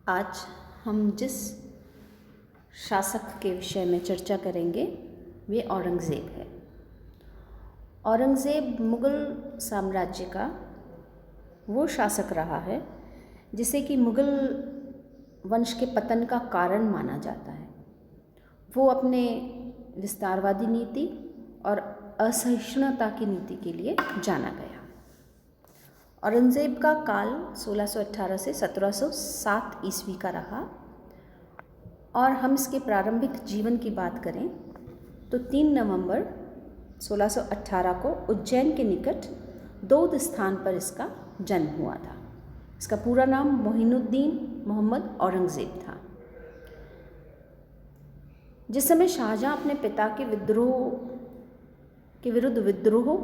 आज हम जिस शासक के विषय में चर्चा करेंगे वे औरंगज़ेब है। औरंगज़ेब मुग़ल साम्राज्य का वो शासक रहा है जिसे कि मुग़ल वंश के पतन का कारण माना जाता है। वो अपने विस्तारवादी नीति और असहिष्णुता की नीति के लिए जाना गया। औरंगज़ेब का काल 1618 से 1707 ईस्वी का रहा और हम इसके प्रारंभिक जीवन की बात करें तो 3 नवंबर 1618 को उज्जैन के निकट दौद स्थान पर इसका जन्म हुआ था। इसका पूरा नाम मोइनुद्दीन मोहम्मद औरंगज़ेब था। जिस समय शाहजहाँ अपने पिता के विरुद्ध विद्रोह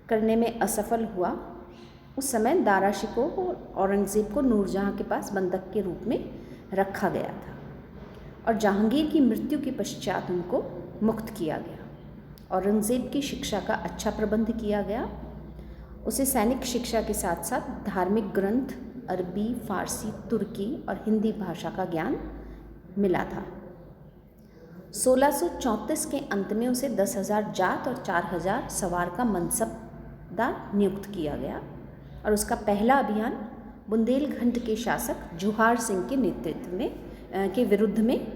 करने में असफल हुआ, उस समय दारा शिकोह और औरंगज़ेब को नूरजहाँ के पास बंधक के रूप में रखा गया था और जहांगीर की मृत्यु के पश्चात उनको मुक्त किया गया। औरंगज़ेब की शिक्षा का अच्छा प्रबंध किया गया। उसे सैनिक शिक्षा के साथ साथ धार्मिक ग्रंथ, अरबी, फारसी, तुर्की और हिंदी भाषा का ज्ञान मिला था। 1634 के अंत में उसे 10,000 जात और 4,000 सवार का मनसबदार नियुक्त किया गया और उसका पहला अभियान बुंदेलखंड के शासक जुहार सिंह के नेतृत्व में के विरुद्ध में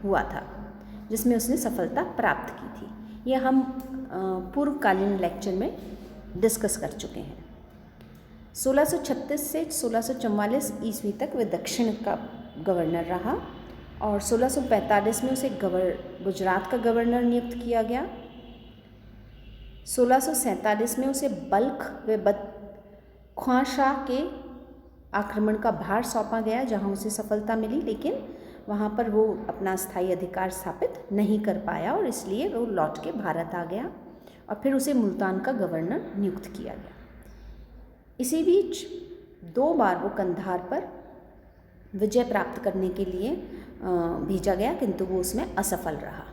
हुआ था, जिसमें उसने सफलता प्राप्त की थी। यह हम पूर्वकालीन लेक्चर में डिस्कस कर चुके हैं। 1636 से 1644 ईस्वी तक वह दक्षिण का गवर्नर रहा और 1645 में उसे गुजरात का गवर्नर नियुक्त किया गया। 1647 में उसे बल्ख व बदख्शां के आक्रमण का भार सौंपा गया, जहां उसे सफलता मिली, लेकिन वहां पर वो अपना स्थायी अधिकार स्थापित नहीं कर पाया और इसलिए वो लौट के भारत आ गया और फिर उसे मुल्तान का गवर्नर नियुक्त किया गया। इसी बीच 2 बार वो कंधार पर विजय प्राप्त करने के लिए भेजा गया, किंतु वो उसमें असफल रहा।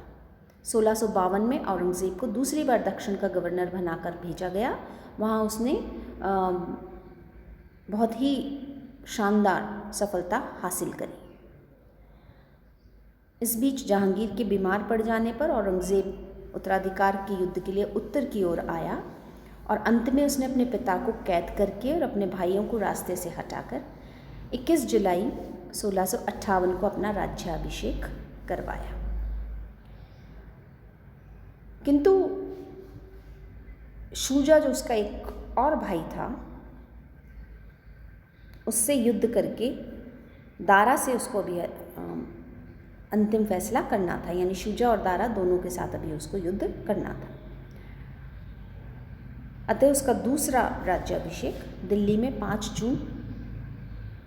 1652 में औरंगज़ेब को दूसरी बार दक्षिण का गवर्नर बनाकर भेजा गया। वहाँ उसने बहुत ही शानदार सफलता हासिल करी। इस बीच जहांगीर के बीमार पड़ जाने पर औरंगज़ेब उत्तराधिकार के युद्ध के लिए उत्तर की ओर आया और अंत में उसने अपने पिता को कैद करके और अपने भाइयों को रास्ते से हटाकर 21 जुलाई 1658 को अपना राज्याभिषेक करवाया। किंतु शुजा, जो उसका एक और भाई था, उससे युद्ध करके दारा से उसको अभी अंतिम फैसला करना था, यानी शुजा और दारा दोनों के साथ अभी उसको युद्ध करना था। अतः उसका दूसरा राज्याभिषेक दिल्ली में 5 जून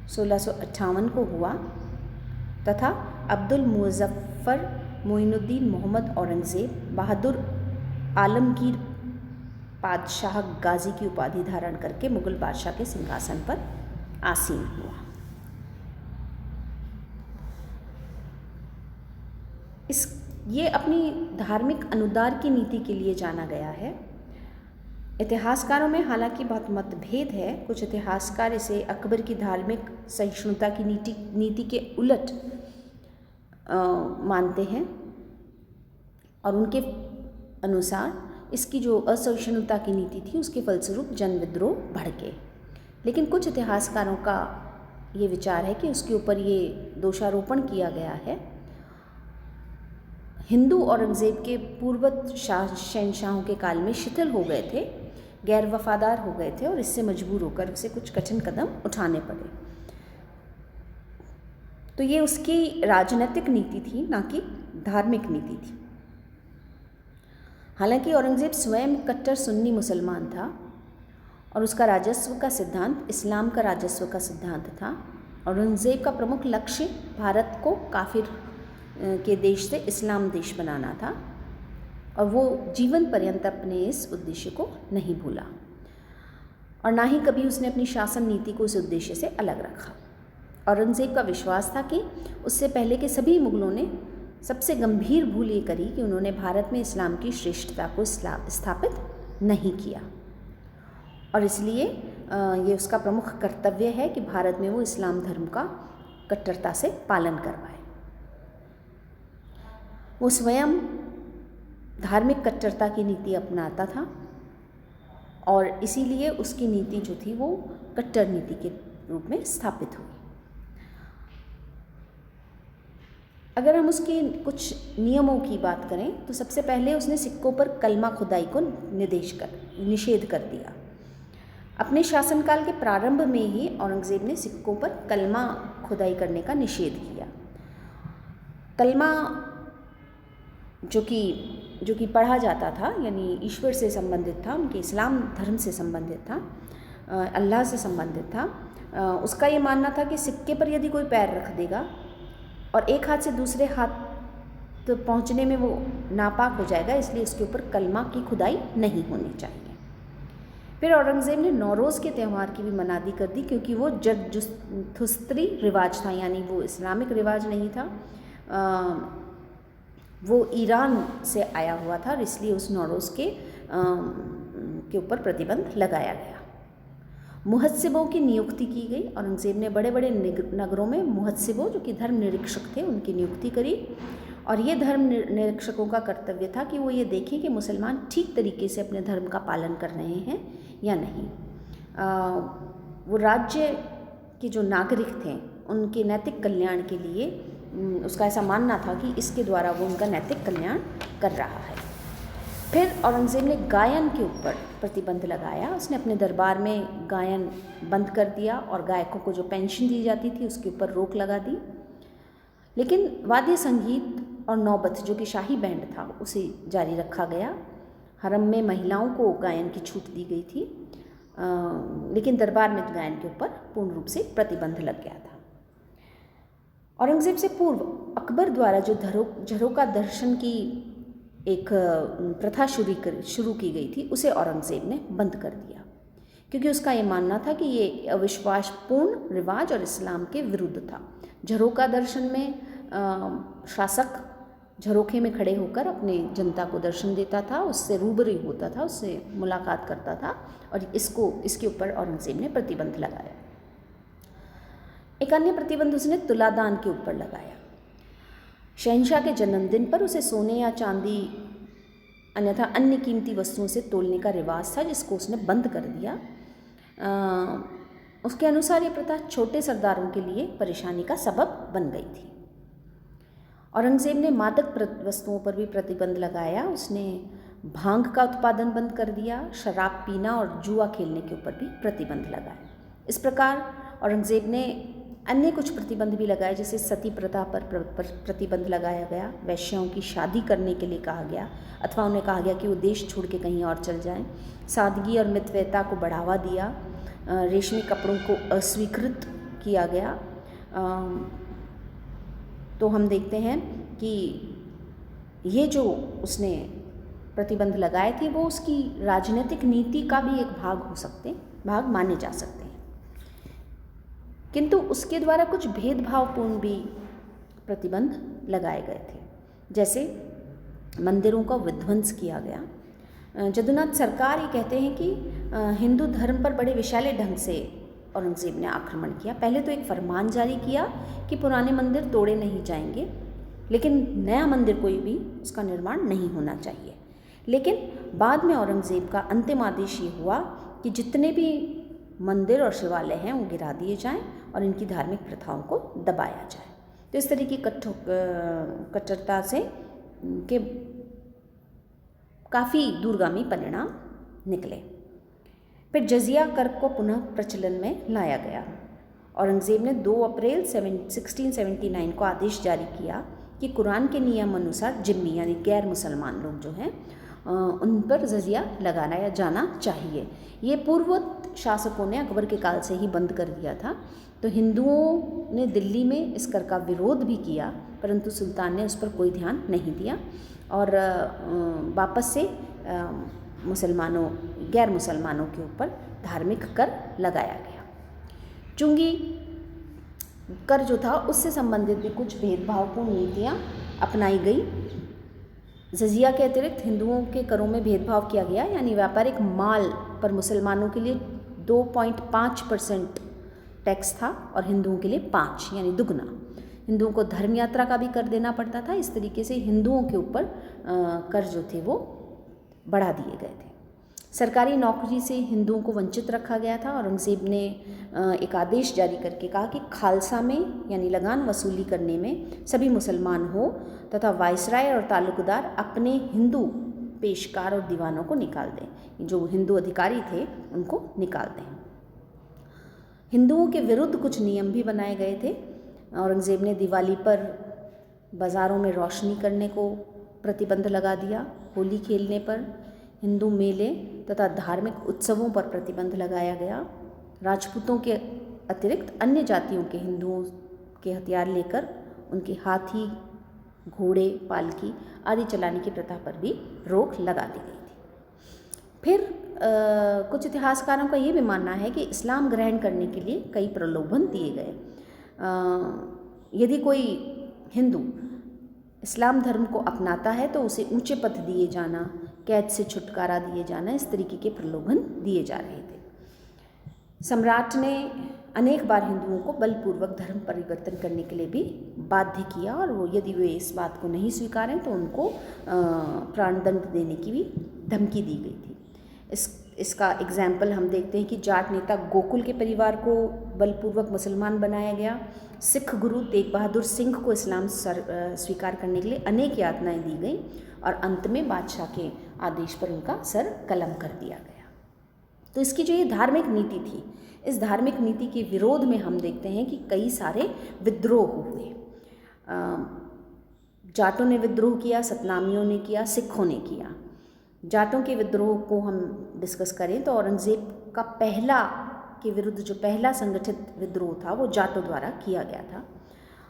1658 को हुआ तथा अब्दुल मुज़फ़्फ़र मोइनुद्दीन मोहम्मद औरंगज़ेब बहादुर आलमगीर पादशाह गाजी की उपाधि धारण करके मुग़ल बादशाह के सिंहासन पर आसीन हुआ। ये अपनी धार्मिक अनुदार की नीति के लिए जाना गया है। इतिहासकारों में हालांकि बहुत मतभेद है। कुछ इतिहासकार इसे अकबर की धार्मिक सहिष्णुता की नीति के उलट मानते हैं और उनके अनुसार इसकी जो असहिष्णुता की नीति थी उसके फलस्वरूप जन विद्रोह भड़के। लेकिन कुछ इतिहासकारों का ये विचार है कि उसके ऊपर ये दोषारोपण किया गया है। हिंदू औरंगज़ेब के पूर्वज शहंशाहों के काल में शिथिल हो गए थे, गैर वफादार हो गए थे और इससे मजबूर होकर उसे कुछ कठिन कदम उठाने पड़े। तो ये उसकी राजनीतिक नीति थी, ना कि धार्मिक नीति थी। हालांकि औरंगज़ेब स्वयं कट्टर सुन्नी मुसलमान था और उसका राजस्व का सिद्धांत इस्लाम का राजस्व का सिद्धांत था। औरंगज़ेब का प्रमुख लक्ष्य भारत को काफिर के देश से इस्लाम देश बनाना था और वो जीवन पर्यंत अपने इस उद्देश्य को नहीं भूला और ना ही कभी उसने अपनी शासन नीति को इस उद्देश्य से अलग रखा। औरंगज़ेब का विश्वास था कि उससे पहले के सभी मुग़लों ने सबसे गंभीर भूल ये करी कि उन्होंने भारत में इस्लाम की श्रेष्ठता को स्थापित नहीं किया और इसलिए ये उसका प्रमुख कर्तव्य है कि भारत में वो इस्लाम धर्म का कट्टरता से पालन करवाए। वो स्वयं धार्मिक कट्टरता की नीति अपनाता था और इसीलिए उसकी नीति जो थी वो कट्टर नीति के रूप में स्थापित हुई। अगर हम उसके कुछ नियमों की बात करें तो सबसे पहले उसने सिक्कों पर कलमा खुदाई को निषेध कर दिया। अपने शासनकाल के प्रारंभ में ही औरंगज़ेब ने सिक्कों पर कलमा खुदाई करने का निषेध किया। कलमा जो कि पढ़ा जाता था, यानी ईश्वर से संबंधित था, उनके इस्लाम धर्म से संबंधित था, अल्लाह से संबंधित था। उसका ये मानना था कि सिक्के पर यदि कोई पैर रख देगा और एक हाथ से दूसरे हाथ तो पहुँचने में वो नापाक हो जाएगा, इसलिए उसके ऊपर कलमा की खुदाई नहीं होनी चाहिए। फिर औरंगज़ेब ने नौरोज़ के त्यौहार की भी मनादी कर दी, क्योंकि वो जरथुस्त्री रिवाज था, यानी वो इस्लामिक रिवाज नहीं था, वो ईरान से आया हुआ था, और इसलिए उस नौरोज़ के ऊपर प्रतिबंध लगाया गया। मुहत्सिबों की नियुक्ति की गई। औरंगज़ेब ने बड़े बड़े नगरों में मुहत्सिबों, जो कि धर्म निरीक्षक थे, उनकी नियुक्ति करी। और ये धर्म निरीक्षकों का कर्तव्य था कि वो ये देखें कि मुसलमान ठीक तरीके से अपने धर्म का पालन कर रहे हैं या नहीं। वो राज्य के जो नागरिक थे उनके नैतिक कल्याण के लिए उसका ऐसा मानना था कि इसके द्वारा वो उनका नैतिक कल्याण कर रहा है। फिर औरंगज़ेब ने गायन के ऊपर प्रतिबंध लगाया। उसने अपने दरबार में गायन बंद कर दिया और गायकों को जो पेंशन दी जाती थी उसके ऊपर रोक लगा दी। लेकिन वाद्य संगीत और नौबत, जो कि शाही बैंड था, उसे जारी रखा गया। हरम में महिलाओं को गायन की छूट दी गई थी, लेकिन दरबार में गायन के ऊपर पूर्ण रूप से प्रतिबंध लग गया था। औरंगज़ेब से पूर्व अकबर द्वारा जो झरोका दर्शन की एक प्रथा शुरू की गई थी, उसे औरंगज़ेब ने बंद कर दिया, क्योंकि उसका ये मानना था कि ये अविश्वासपूर्ण रिवाज और इस्लाम के विरुद्ध था। झरोका दर्शन में शासक झरोखे में खड़े होकर अपने जनता को दर्शन देता था, उससे रूबरू होता था, उससे मुलाकात करता था, और इसके ऊपर औरंगज़ेब ने प्रतिबंध लगाया। एक अन्य प्रतिबंध उसने तुलादान के ऊपर लगाया। शहंशाह के जन्मदिन पर उसे सोने या चांदी अन्यथा अन्य कीमती वस्तुओं से तोलने का रिवाज था, जिसको उसने बंद कर दिया। उसके अनुसार ये प्रथा छोटे सरदारों के लिए परेशानी का सबब बन गई थी। औरंगज़ेब ने मादक वस्तुओं पर भी प्रतिबंध लगाया। उसने भांग का उत्पादन बंद कर दिया। शराब पीना और जुआ खेलने के ऊपर भी प्रतिबंध लगाया। इस प्रकार औरंगज़ेब ने अन्य कुछ प्रतिबंध भी लगाए, जैसे सती प्रथा पर प्रतिबंध लगाया गया, वैश्याओं की शादी करने के लिए कहा गया, अथवा उन्हें कहा गया कि वो देश छोड़ के कहीं और चल जाएं। सादगी और मितव्ययता को बढ़ावा दिया। रेशमी कपड़ों को अस्वीकृत किया गया। तो हम देखते हैं कि ये जो उसने प्रतिबंध लगाए थे वो उसकी राजनीतिक नीति का भी एक भाग माने जा सकते हैं। किंतु उसके द्वारा कुछ भेदभावपूर्ण भी प्रतिबंध लगाए गए थे, जैसे मंदिरों का विध्वंस किया गया। जदुनाथ सरकार ये कहते हैं कि हिंदू धर्म पर बड़े विशाले ढंग से औरंगज़ेब ने आक्रमण किया। पहले तो एक फरमान जारी किया कि पुराने मंदिर तोड़े नहीं जाएंगे, लेकिन नया मंदिर कोई भी उसका निर्माण नहीं होना चाहिए। लेकिन बाद में औरंगज़ेब का अंतिम आदेश ये हुआ कि जितने भी मंदिर और शिवालय हैं वो गिरा दिए जाएं और इनकी धार्मिक प्रथाओं को दबाया जाए। तो इस तरह की कट्टरता से के काफ़ी दूरगामी परिणाम निकले। फिर जजिया कर को पुनः प्रचलन में लाया गया। औरंगज़ेब ने 2 अप्रैल 1679 को आदेश जारी किया कि कुरान के नियम अनुसार जिम्मी यानी गैर मुसलमान लोग जो हैं उन पर जजिया लगाया जाना चाहिए। ये पूर्ववत शासकों ने अकबर के काल से ही बंद कर दिया था। तो हिंदुओं ने दिल्ली में इस कर का विरोध भी किया, परंतु सुल्तान ने उस पर कोई ध्यान नहीं दिया और वापस से गैर मुसलमानों के ऊपर धार्मिक कर लगाया गया। चूँकि कर जो था उससे संबंधित भी कुछ भेदभावपूर्ण नीतियाँ अपनाई गई। जजिया के अतिरिक्त हिंदुओं के करों में भेदभाव किया गया, यानी व्यापारिक माल पर मुसलमानों के लिए 2.5% टैक्स था और हिंदुओं के लिए 5 यानी दुगना। हिंदुओं को धर्म यात्रा का भी कर देना पड़ता था। इस तरीके से हिंदुओं के ऊपर कर जो थे वो बढ़ा दिए गए थे। सरकारी नौकरी से हिंदुओं को वंचित रखा गया था। औरंगज़ेब ने एक आदेश जारी करके कहा कि खालसा में यानी लगान वसूली करने में सभी मुसलमान हो तथा वायसराय और तालुकदार अपने हिंदू पेशकार और दीवानों को निकाल दें। जो हिंदू अधिकारी थे उनको निकाल दें। हिंदुओं के विरुद्ध कुछ नियम भी बनाए गए थे। औरंगज़ेब ने दिवाली पर बाज़ारों में रोशनी करने को प्रतिबंध लगा दिया। होली खेलने पर, हिंदू मेले तथा धार्मिक उत्सवों पर प्रतिबंध लगाया गया। राजपूतों के अतिरिक्त अन्य जातियों के हिंदुओं के हथियार लेकर उनके हाथी, घोड़े, पालकी आदि चलाने की प्रथा पर भी रोक लगा दी गई थी। फिर कुछ इतिहासकारों का ये भी मानना है कि इस्लाम ग्रहण करने के लिए कई प्रलोभन दिए गए। यदि कोई हिंदू इस्लाम धर्म को अपनाता है तो उसे ऊंचे पद दिए जाना, कैद से छुटकारा दिए जाना, इस तरीके के प्रलोभन दिए जा रहे थे। सम्राट ने अनेक बार हिंदुओं को बलपूर्वक धर्म परिवर्तन करने के लिए भी बाध्य किया और वो यदि वे इस बात को नहीं स्वीकारें तो उनको प्राणदंड देने की भी धमकी दी गई थी। इसका एग्जाम्पल हम देखते हैं कि जाट नेता गोकुल के परिवार को बलपूर्वक मुसलमान बनाया गया। सिख गुरु तेग बहादुर सिंह को इस्लाम स्वीकार करने के लिए अनेक यातनाएं दी गई और अंत में बादशाह के आदेश पर उनका सर कलम कर दिया गया। तो इसकी जो ये धार्मिक नीति थी, इस धार्मिक नीति के विरोध में हम देखते हैं कि कई सारे विद्रोह हुए। जाटों ने विद्रोह किया, सतनामियों ने किया, सिखों ने किया। जाटों के विद्रोह को हम डिस्कस करें तो औरंगज़ेब का पहला के विरुद्ध जो पहला संगठित विद्रोह था वो जाटों द्वारा किया गया था।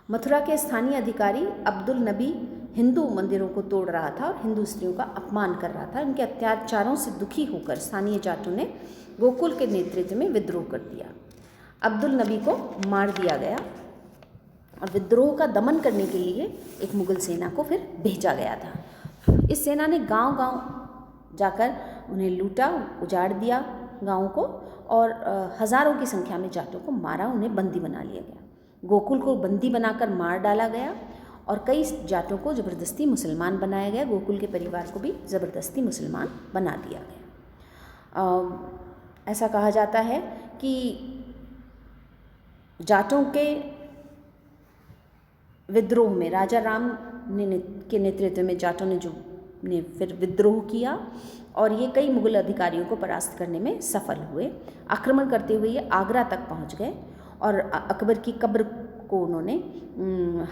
मथुरा के स्थानीय अधिकारी अब्दुल नबी हिंदू मंदिरों को तोड़ रहा था और हिंदू स्त्रियों का अपमान कर रहा था। उनके अत्याचारों से दुखी होकर स्थानीय जाटों ने गोकुल के नेतृत्व में विद्रोह कर दिया। अब्दुल नबी को मार दिया गया और विद्रोह का दमन करने के लिए एक मुगल सेना को फिर भेजा गया था। इस सेना ने गांव-गांव जाकर उन्हें लूटा, उजाड़ दिया गाँव को और हज़ारों की संख्या में जाटों को मारा, उन्हें बंदी बना लिया गया। गोकुल को बंदी बनाकर मार डाला गया और कई जाटों को ज़बरदस्ती मुसलमान बनाया गया। गोकुल के परिवार को भी ज़बरदस्ती मुसलमान बना दिया गया। ऐसा कहा जाता है कि जाटों के विद्रोह में राजा राम के नेतृत्व में जाटों ने फिर विद्रोह किया और ये कई मुगल अधिकारियों को परास्त करने में सफल हुए। आक्रमण करते हुए ये आगरा तक पहुंच गए और अकबर की कब्र को उन्होंने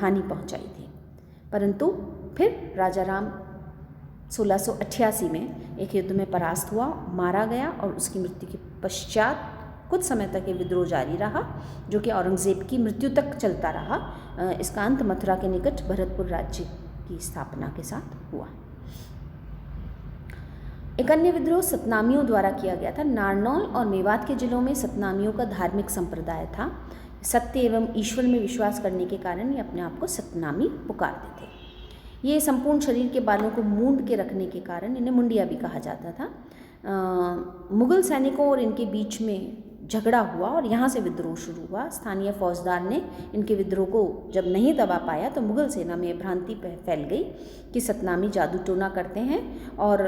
हानि पहुंचाई थी। परंतु फिर राजा राम 1688 में एक युद्ध में परास्त हुआ, मारा गया और उसकी मृत्यु के पश्चात कुछ समय तक ये विद्रोह जारी रहा जो कि औरंगज़ेब की मृत्यु तक चलता रहा। इसका अंत मथुरा के निकट भरतपुर राज्य की स्थापना के साथ हुआ। एक अन्य विद्रोह सतनामियों द्वारा किया गया था। नारनौल और मेवात के जिलों में सतनामियों का धार्मिक संप्रदाय था। सत्य एवं ईश्वर में विश्वास करने के कारण ये अपने आप को सतनामी पुकारते थे। ये संपूर्ण शरीर के बालों को मूंद के रखने के कारण इन्हें मुंडिया भी कहा जाता था। मुगल सैनिकों और इनके बीच में झगड़ा हुआ और यहाँ से विद्रोह शुरू हुआ। स्थानीय फौजदार ने इनके विद्रोह को जब नहीं दबा पाया तो मुगल सेना में भ्रांति फैल गई कि सतनामी जादू टोना करते हैं और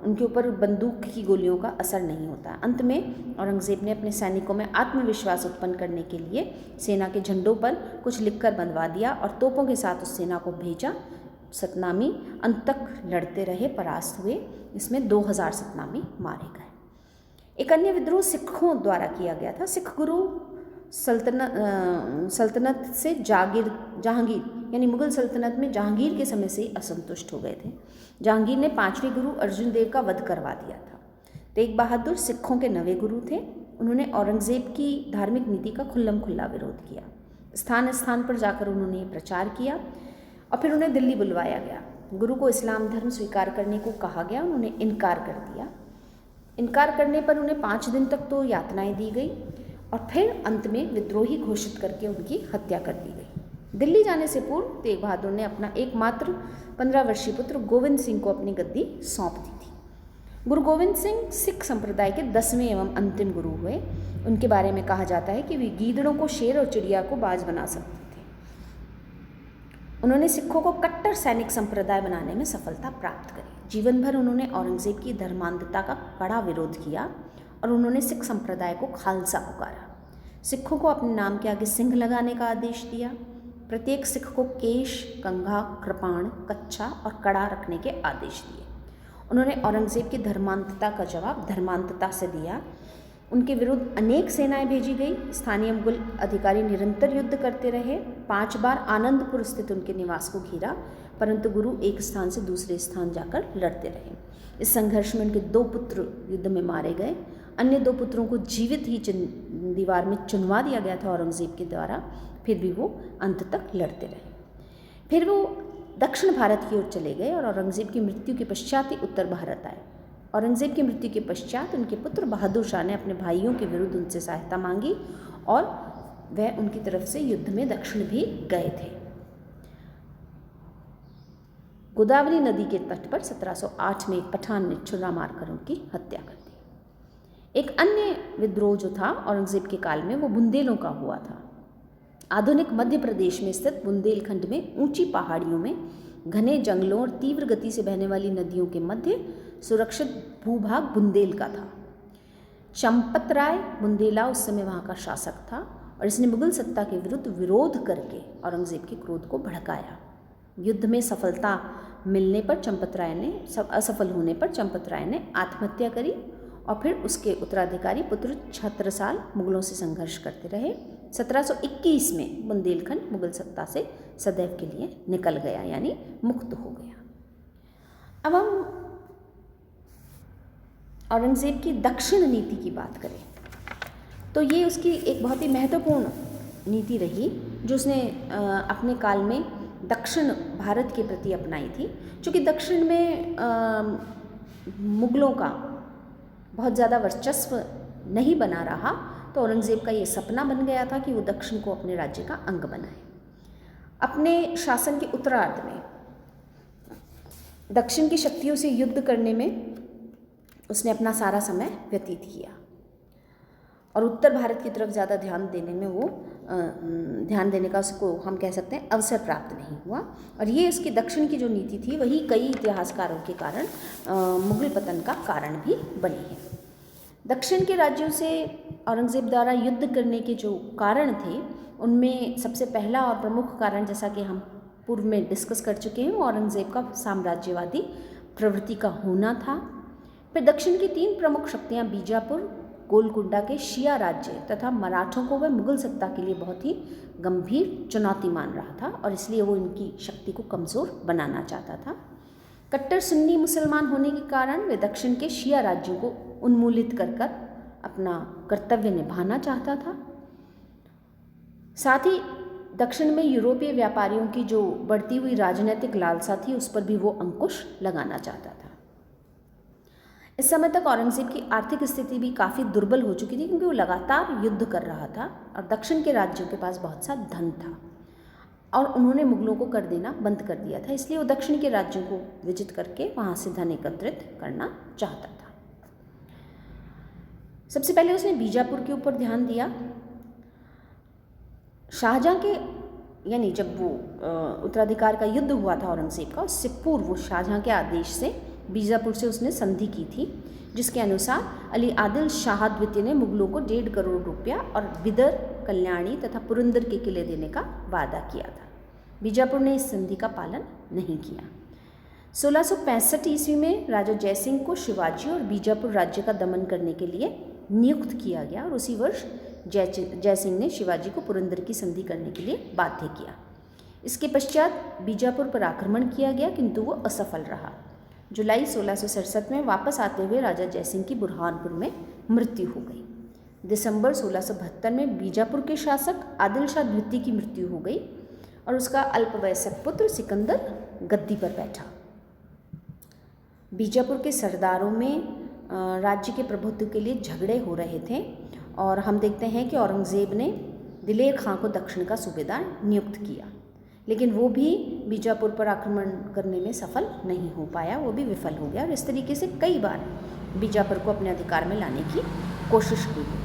उनके ऊपर बंदूक की गोलियों का असर नहीं होता। अंत में औरंगज़ेब ने अपने सैनिकों में आत्मविश्वास उत्पन्न करने के लिए सेना के झंडों पर कुछ लिखकर बंधवा दिया और तोपों के साथ उस सेना को भेजा। सतनामी अंत तक लड़ते रहे, परास्त हुए। इसमें 2000 सतनामी मारे गए। एक अन्य विद्रोह सिखों द्वारा किया गया था। सिख गुरु सल्तनत से जहांगीर यानी मुगल सल्तनत में जहांगीर के समय से ही असंतुष्ट हो गए थे। जहांगीर ने 5वें गुरु अर्जुन देव का वध करवा दिया था। तेग बहादुर सिखों के 9वें गुरु थे। उन्होंने औरंगज़ेब की धार्मिक नीति का खुल्लम खुल्ला विरोध किया। स्थान स्थान पर जाकर उन्होंने प्रचार किया और फिर उन्हें दिल्ली बुलवाया गया। गुरु को इस्लाम धर्म स्वीकार करने को कहा गया, उन्होंने इनकार कर दिया। इनकार करने पर उन्हें 5 दिन तक तो यातनाएं दी गई और फिर अंत में विद्रोही घोषित करके उनकी हत्या कर दी गई। दिल्ली जाने से पूर्व तेग बहादुर ने अपना एकमात्र 15 वर्षीय पुत्र गोविंद सिंह को अपनी गद्दी सौंप दी थी। गुरु गोविंद सिंह सिख संप्रदाय के 10वें एवं अंतिम गुरु हुए। उनके बारे में कहा जाता है कि वे गीदड़ों को शेर और चिड़िया को बाज बना सकते थे। उन्होंने सिखों को कट्टर सैनिक संप्रदाय बनाने में सफलता प्राप्त करी। जीवन भर उन्होंने औरंगजेब की धर्मांधता का कड़ा विरोध किया और उन्होंने सिख संप्रदाय को खालसा पुकारा। सिखों को अपने नाम के आगे सिंह लगाने का आदेश दिया। प्रत्येक सिख को केश, कंघा, कृपाण, कच्छा और कड़ा रखने के आदेश दिए। उन्होंने औरंगजेब की धर्मांधता का जवाब धर्मांधता से दिया। उनके विरुद्ध अनेक सेनाएं भेजी गई। स्थानीय मुगल अधिकारी निरंतर युद्ध करते रहे। 5 बार आनंदपुर स्थित उनके निवास को घेरा, परंतु गुरु एक स्थान से दूसरे स्थान जाकर लड़ते रहे। इस संघर्ष में उनके 2 पुत्र युद्ध में मारे गए। अन्य 2 पुत्रों को जीवित ही दीवार में चुनवा दिया गया था औरंगजेब के द्वारा। फिर भी वो अंत तक लड़ते रहे। फिर वो दक्षिण भारत की ओर चले गए और औरंगजेब की मृत्यु के पश्चात ही उत्तर भारत आए। औरंगजेब की मृत्यु के पश्चात उनके पुत्र बहादुर शाह ने अपने भाइयों के विरुद्ध उनसे सहायता मांगी और वह उनकी तरफ से युद्ध में दक्षिण भी गए थे। गोदावरी नदी के तट पर 1708 में एक पठान ने छुरा मारकर उनकी हत्या कर दी। एक अन्य विद्रोह जो था औरंगजेब के काल में, वो बुंदेलों का हुआ था। आधुनिक मध्य प्रदेश में स्थित बुंदेलखंड में ऊंची पहाड़ियों में घने जंगलों और तीव्र गति से बहने वाली नदियों के मध्य सुरक्षित भूभाग बुंदेल का था। चंपतराय बुंदेला उस समय वहाँ का शासक था और इसने मुगल सत्ता के विरुद्ध विरोध करके औरंगजेब के क्रोध को भड़काया। युद्ध में सफलता मिलने पर असफल होने पर चंपतराय ने आत्महत्या करी और फिर उसके उत्तराधिकारी पुत्र छत्रसाल मुगलों से संघर्ष करते रहे। 1721 में बुंदेलखंड मुगल सत्ता से सदैव के लिए निकल गया, यानी मुक्त हो गया। अब हम औरंगजेब की दक्षिण नीति की बात करें तो ये उसकी एक बहुत ही महत्वपूर्ण नीति रही जो उसने अपने काल में दक्षिण भारत के प्रति अपनाई थी। चूँकि दक्षिण में मुगलों का बहुत ज़्यादा वर्चस्व नहीं बना रहा, तो औरंगजेब का ये सपना बन गया था कि वो दक्षिण को अपने राज्य का अंग बनाए। अपने शासन के उत्तरार्ध में दक्षिण की शक्तियों से युद्ध करने में उसने अपना सारा समय व्यतीत किया और उत्तर भारत की तरफ ज़्यादा ध्यान देने का उसको हम कह सकते हैं अवसर प्राप्त नहीं हुआ। और ये इसकी दक्षिण की जो नीति थी वही कई इतिहासकारों के कारण मुगल पतन का कारण भी बनी है। दक्षिण के राज्यों से औरंगजेब द्वारा युद्ध करने के जो कारण थे उनमें सबसे पहला और प्रमुख कारण, जैसा कि हम पूर्व में डिस्कस कर चुके हैं, औरंगजेब का साम्राज्यवादी प्रवृत्ति का होना था। फिर दक्षिण की 3 प्रमुख शक्तियाँ बीजापुर, गोलकुंडा के शिया राज्य तथा मराठों को वह मुगल सत्ता के लिए बहुत ही गंभीर चुनौती मान रहा था और इसलिए वो इनकी शक्ति को कमज़ोर बनाना चाहता था। कट्टर सुन्नी मुसलमान होने के कारण वे दक्षिण के शिया राज्यों को उन्मूलित कर अपना कर्तव्य निभाना चाहता था। साथ ही दक्षिण में यूरोपीय व्यापारियों की जो बढ़ती हुई राजनीतिक लालसा थी उस पर भी वो अंकुश लगाना चाहता था। इस समय तक औरंगजेब की आर्थिक स्थिति भी काफ़ी दुर्बल हो चुकी थी क्योंकि वो लगातार युद्ध कर रहा था और दक्षिण के राज्यों के पास बहुत सा धन था और उन्होंने मुगलों को कर देना बंद कर दिया था। इसलिए वो दक्षिण के राज्यों को विजित करके वहाँ से धन एकत्रित करना चाहता था। सबसे पहले उसने बीजापुर के ऊपर ध्यान दिया। शाहजहाँ के यानी जब वो उत्तराधिकार का युद्ध हुआ था औरंगजेब का, उससे पूर्व शाहजहाँ के आदेश से बीजापुर से उसने संधि की थी, जिसके अनुसार अली आदिल शाह द्वितीय ने मुगलों को 1.5 करोड़ रुपया और बिदर, कल्याणी तथा पुरंदर के किले देने का वादा किया था। बीजापुर ने इस संधि का पालन नहीं किया। 1665 ईस्वी में राजा जयसिंह को शिवाजी और बीजापुर राज्य का दमन करने के लिए नियुक्त किया गया और उसी वर्ष जयसिंह ने शिवाजी को पुरंदर की संधि करने के लिए बाध्य किया। इसके पश्चात बीजापुर पर आक्रमण किया गया किंतु वो असफल रहा। जुलाई 1667 में वापस आते हुए राजा जयसिंह की बुरहानपुर में मृत्यु हो गई। दिसंबर 1672 में बीजापुर के शासक आदिल शाह द्वितीय की मृत्यु हो गई और उसका अल्पवयस्क पुत्र सिकंदर गद्दी पर बैठा। बीजापुर के सरदारों में राज्य के प्रभुत्व के लिए झगड़े हो रहे थे और हम देखते हैं कि औरंगजेब ने दिलेर खां को दक्षिण का सूबेदार नियुक्त किया। लेकिन वो भी बीजापुर पर आक्रमण करने में सफल नहीं हो पाया, वो भी विफल हो गया। और इस तरीके से कई बार बीजापुर को अपने अधिकार में लाने की कोशिश की गई।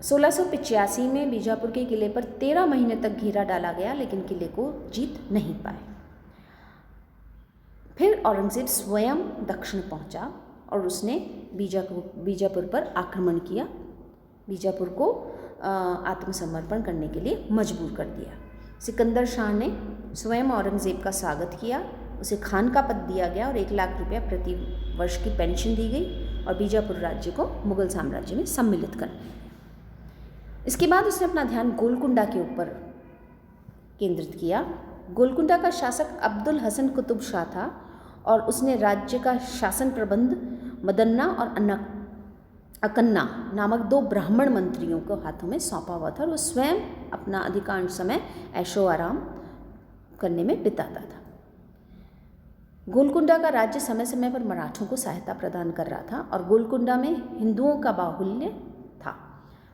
1685 में बीजापुर के किले पर 13 महीने तक घेरा डाला गया, लेकिन किले को जीत नहीं पाए। फिर औरंगज़ेब स्वयं दक्षिण पहुंचा और उसने बीजापुर पर आक्रमण किया, बीजापुर को आत्मसमर्पण करने के लिए मजबूर कर दिया। सिकंदर शाह ने स्वयं औरंगज़ेब का स्वागत किया, उसे खान का पद दिया गया और 1 लाख रुपया प्रति वर्ष की पेंशन दी गई और बीजापुर राज्य को मुगल साम्राज्य में सम्मिलित कर दिया। इसके बाद उसने अपना ध्यान गोलकुंडा के ऊपर केंद्रित किया। गोलकुंडा का शासक अब्दुल हसन कुतुब शाह था और उसने राज्य का शासन प्रबंध मदन्ना और अकन्ना नामक 2 ब्राह्मण मंत्रियों को हाथों में सौंपा हुआ था और वो स्वयं अपना अधिकांश समय ऐशो आराम करने में बिताता था। गोलकुंडा का राज्य समय समय पर मराठों को सहायता प्रदान कर रहा था और गोलकुंडा में हिंदुओं का बाहुल्य था।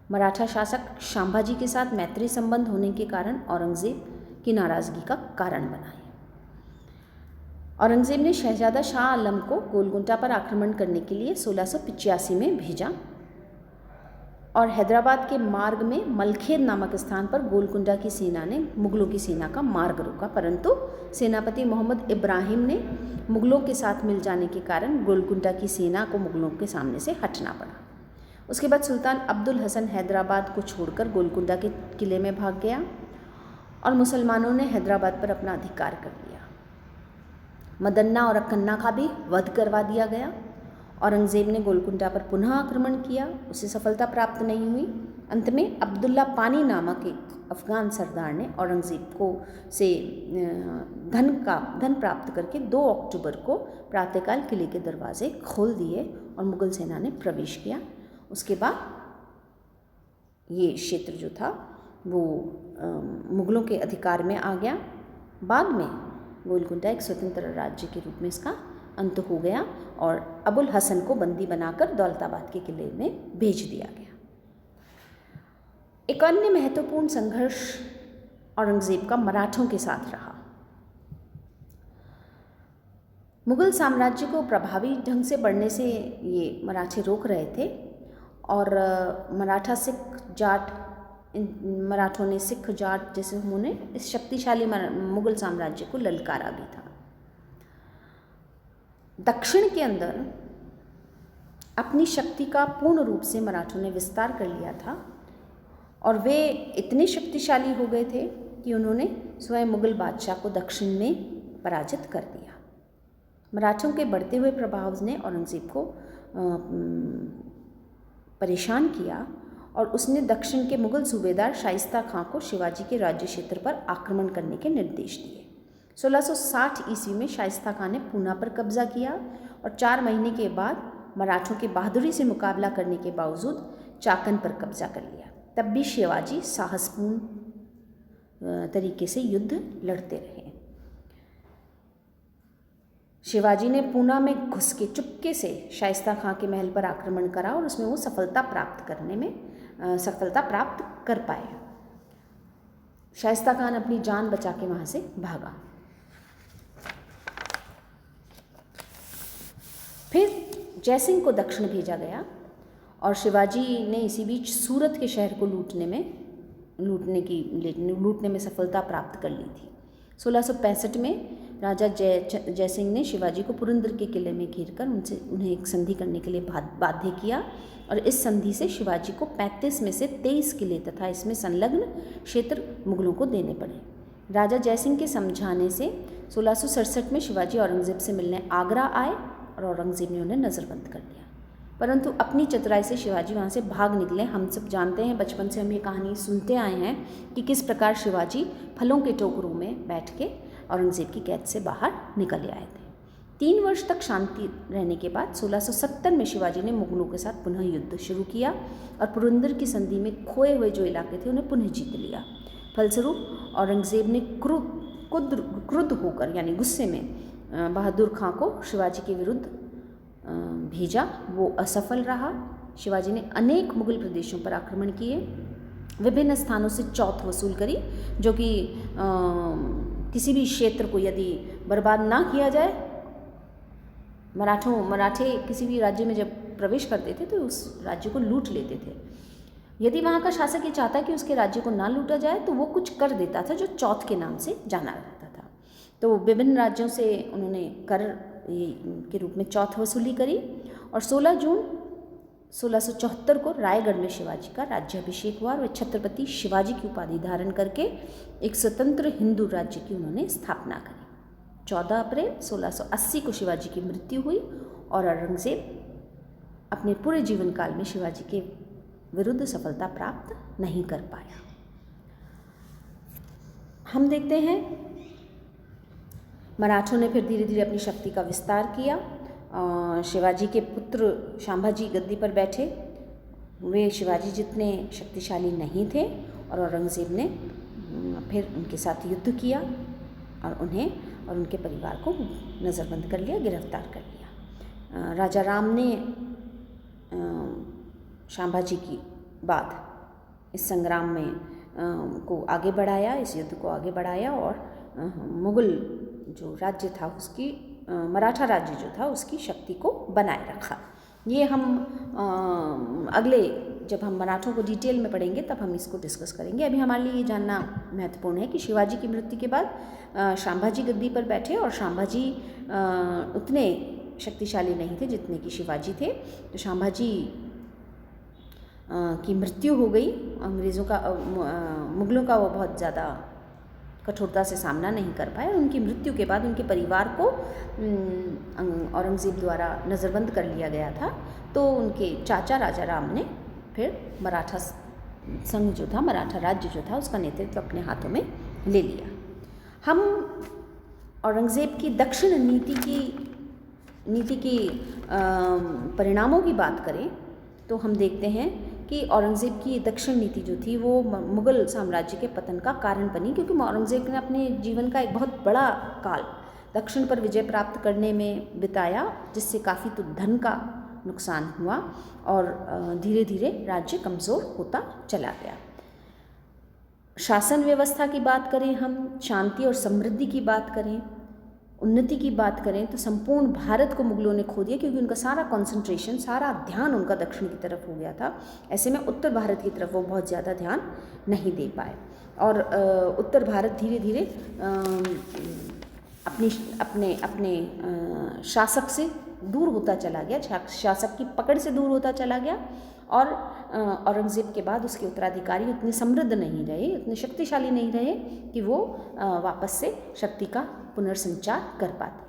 मराठा शासक शांभाजी के साथ मैत्री संबंध होने के कारण औरंगज़ेब की नाराज़गी का कारण बना। औरंगज़ेब ने शहजादा शाह आलम को गोलकुंडा पर आक्रमण करने के लिए 1685 में भेजा और हैदराबाद के मार्ग में मलखेद नामक स्थान पर गोलकुंडा की सेना ने मुगलों की सेना का मार्ग रोका, परंतु सेनापति मोहम्मद इब्राहिम ने मुगलों के साथ मिल जाने के कारण गोलकुंडा की सेना को मुगलों के सामने से हटना पड़ा। उसके बाद सुल्तान अब्दुल हसन हैदराबाद को छोड़कर गोलकुंडा के किले में भाग गया और मुसलमानों ने हैदराबाद पर अपना अधिकार कर लिया। मदन्ना और अकन्ना का भी वध करवा दिया गया। औरंगज़ेब ने गोलकुंडा पर पुनः आक्रमण किया, उसे सफलता प्राप्त नहीं हुई। अंत में अब्दुल्ला पानी नामक एक अफ़गान सरदार ने औरंगज़ेब को से धन प्राप्त करके 2 अक्टूबर को प्रातःकाल किले के दरवाजे खोल दिए और मुगल सेना ने प्रवेश किया। उसके बाद ये क्षेत्र जो था वो मुगलों के अधिकार में आ गया। बाद में गोलकुंडा एक स्वतंत्र राज्य के रूप में इसका अंत हो गया और अबुल हसन को बंदी बनाकर दौलताबाद के किले में भेज दिया गया। एक अन्य महत्वपूर्ण संघर्ष औरंगज़ेब का मराठों के साथ रहा। मुगल साम्राज्य को प्रभावी ढंग से बढ़ने से ये मराठे रोक रहे थे और मराठा सिख जाट मराठों ने सिख जाट जैसे उन्होंने इस शक्तिशाली मुगल साम्राज्य को ललकारा भी था। दक्षिण के अंदर अपनी शक्ति का पूर्ण रूप से मराठों ने विस्तार कर लिया था और वे इतने शक्तिशाली हो गए थे कि उन्होंने स्वयं मुगल बादशाह को दक्षिण में पराजित कर दिया। मराठों के बढ़ते हुए प्रभाव ने औरंगज़ेब को परेशान किया और उसने दक्षिण के मुगल सूबेदार शाइस्ता खां को शिवाजी के राज्य क्षेत्र पर आक्रमण करने के निर्देश दिए। 1660 ईस्वी में शाइस्ता खां ने पूना पर कब्जा किया और 4 महीने के बाद मराठों के बहादुरी से मुकाबला करने के बावजूद चाकन पर कब्जा कर लिया। तब भी शिवाजी साहसपूर्ण तरीके से युद्ध लड़ते रहे। शिवाजी ने पूना में घुस के चुपके से शाइस्ता खां के महल पर आक्रमण करा और उसमें वो सफलता प्राप्त कर पाए। शाइस्ता खान अपनी जान बचा के वहाँ से भागा। फिर जयसिंह को दक्षिण भेजा गया और शिवाजी ने इसी बीच सूरत के शहर को लूटने में सफलता प्राप्त कर ली थी। 1665 में राजा जयसिंह ने शिवाजी को पुरंदर के किले में घेरकर उन्हें एक संधि करने के लिए बाध्य किया और इस संधि से शिवाजी को 35 में से 23 किले तथा इसमें संलग्न क्षेत्र मुगलों को देने पड़े। राजा जयसिंह के समझाने से 1667 में शिवाजी औरंगज़ेब से मिलने आगरा आए और औरंगज़ेब ने उन्हें नज़रबंद कर दिया, परंतु अपनी चतुराई से शिवाजी वहाँ से भाग निकले। हम सब जानते हैं, बचपन से हम ये कहानी सुनते आए हैं कि किस प्रकार शिवाजी फलों के टोकरों में बैठ के औरंगज़ेब की कैद से बाहर निकल आए थे। 3 वर्ष तक शांति रहने के बाद 1670 में शिवाजी ने मुगलों के साथ पुनः युद्ध शुरू किया और पुरंदर की संधि में खोए हुए जो इलाके थे उन्हें पुनः जीत लिया। फलस्वरूप औरंगज़ेब ने क्रुद्ध होकर यानी गुस्से में बहादुर खां को शिवाजी के विरुद्ध भेजा। वो असफल रहा। शिवाजी ने अनेक मुगल प्रदेशों पर आक्रमण किए विभिन्न स्थानों से चौथ वसूल करी, जो कि किसी भी क्षेत्र को यदि बर्बाद ना किया जाए, मराठे किसी भी राज्य में जब प्रवेश करते थे तो उस राज्य को लूट लेते थे। यदि वहाँ का शासक ये चाहता कि उसके राज्य को ना लूटा जाए तो वो कुछ कर देता था जो चौथ के नाम से जाना जाता था। तो विभिन्न राज्यों से उन्होंने कर के रूप में चौथ वसूली करी और 16 जून 1674 को रायगढ़ में शिवाजी का राज्याभिषेक हुआ और वे छत्रपति शिवाजी की उपाधि धारण करके एक स्वतंत्र हिंदू राज्य की उन्होंने स्थापना करी। 14 अप्रैल 1680 को शिवाजी की मृत्यु हुई और औरंगजेब अपने पूरे जीवन काल में शिवाजी के विरुद्ध सफलता प्राप्त नहीं कर पाया। हम देखते हैं मराठों ने फिर धीरे धीरे अपनी शक्ति का विस्तार किया। शिवाजी के पुत्र शांभाजी गद्दी पर बैठे। वे शिवाजी जितने शक्तिशाली नहीं थे और औरंगजेब ने फिर उनके साथ युद्ध किया और उन्हें और उनके परिवार को नज़रबंद कर लिया, गिरफ्तार कर लिया। राजा राम ने शांभाजी की बाद इस संग्राम में को आगे बढ़ाया, इस युद्ध को आगे बढ़ाया और मुग़ल जो राज्य था उसकी मराठा राज्य जो था उसकी शक्ति को बनाए रखा। ये हम अगले जब हम मराठों को डिटेल में पढ़ेंगे तब हम इसको डिस्कस करेंगे। अभी हमारे लिए ये जानना महत्वपूर्ण है कि शिवाजी की मृत्यु के बाद शांभाजी गद्दी पर बैठे और शांभाजी उतने शक्तिशाली नहीं थे जितने कि शिवाजी थे। तो शांभाजी की मृत्यु हो गई। अंग्रेज़ों का मुग़लों का वो बहुत ज़्यादा कठोरता से सामना नहीं कर पाए। उनकी मृत्यु के बाद उनके परिवार को औरंगज़ेब द्वारा नज़रबंद कर लिया गया था। तो उनके चाचा राजा राम ने फिर मराठा संघ जो था, मराठा राज्य जो था, उसका नेतृत्व अपने हाथों में ले लिया। हम औरंगज़ेब की दक्षिण नीति की परिणामों की बात करें तो हम देखते हैं कि औरंगज़ेब की दक्षिण नीति जो थी वो मुग़ल साम्राज्य के पतन का कारण बनी, क्योंकि औरंगज़ेब ने अपने जीवन का एक बहुत बड़ा काल दक्षिण पर विजय प्राप्त करने में बिताया, जिससे काफ़ी तो धन का नुकसान हुआ और धीरे धीरे राज्य कमज़ोर होता चला गया। शासन व्यवस्था की बात करें, हम शांति और समृद्धि की बात करें, उन्नति की बात करें तो संपूर्ण भारत को मुग़लों ने खो दिया, क्योंकि उनका सारा कंसंट्रेशन, सारा ध्यान उनका दक्षिण की तरफ हो गया था। ऐसे में उत्तर भारत की तरफ वो बहुत ज़्यादा ध्यान नहीं दे पाए और उत्तर भारत धीरे धीरे अपने शासक से दूर होता चला गया, शासक की पकड़ से दूर होता चला गया और औरंगज़ेब के बाद उसके उत्तराधिकारी उतने समृद्ध नहीं रहे, उतने शक्तिशाली नहीं रहे कि वो वापस से शक्ति का पुनर्संचार कर पाते।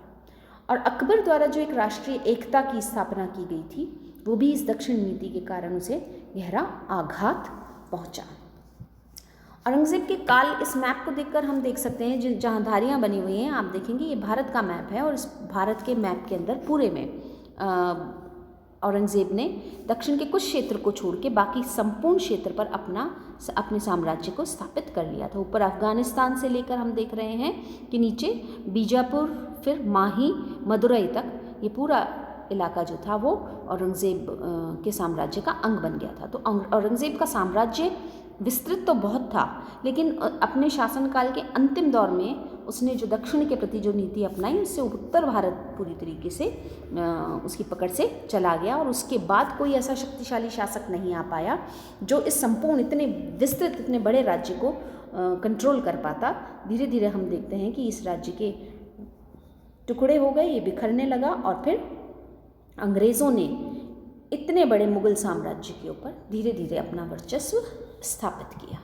और अकबर द्वारा जो एक राष्ट्रीय एकता की स्थापना की गई थी वो भी इस दक्षिण नीति के कारण उसे गहरा आघात पहुंचा। औरंगज़ेब के काल, इस मैप को देखकर हम देख सकते हैं जहाँ धारियाँ बनी हुई हैं, आप देखेंगे ये भारत का मैप है और इस भारत के मैप के अंदर पूरे में औरंगज़ेब ने दक्षिण के कुछ क्षेत्र को छोड़ के बाकी संपूर्ण क्षेत्र पर अपने साम्राज्य को स्थापित कर लिया था। ऊपर अफ़गानिस्तान से लेकर हम देख रहे हैं कि नीचे बीजापुर, फिर माही, मदुरई तक ये पूरा इलाका जो था वो औरंगज़ेब के साम्राज्य का अंग बन गया था। तो औरंगज़ेब का साम्राज्य विस्तृत तो बहुत था, लेकिन अपने शासनकाल के अंतिम दौर में उसने जो दक्षिण के प्रति जो नीति अपनाई उससे उत्तर भारत पूरी तरीके से उसकी पकड़ से चला गया और उसके बाद कोई ऐसा शक्तिशाली शासक नहीं आ पाया जो इस संपूर्ण इतने विस्तृत, इतने बड़े राज्य को कंट्रोल कर पाता। धीरे धीरे हम देखते हैं कि इस राज्य के टुकड़े हो गए, ये बिखरने लगा और फिर अंग्रेज़ों ने इतने बड़े मुग़ल साम्राज्य के ऊपर धीरे धीरे अपना वर्चस्व स्थापित किया।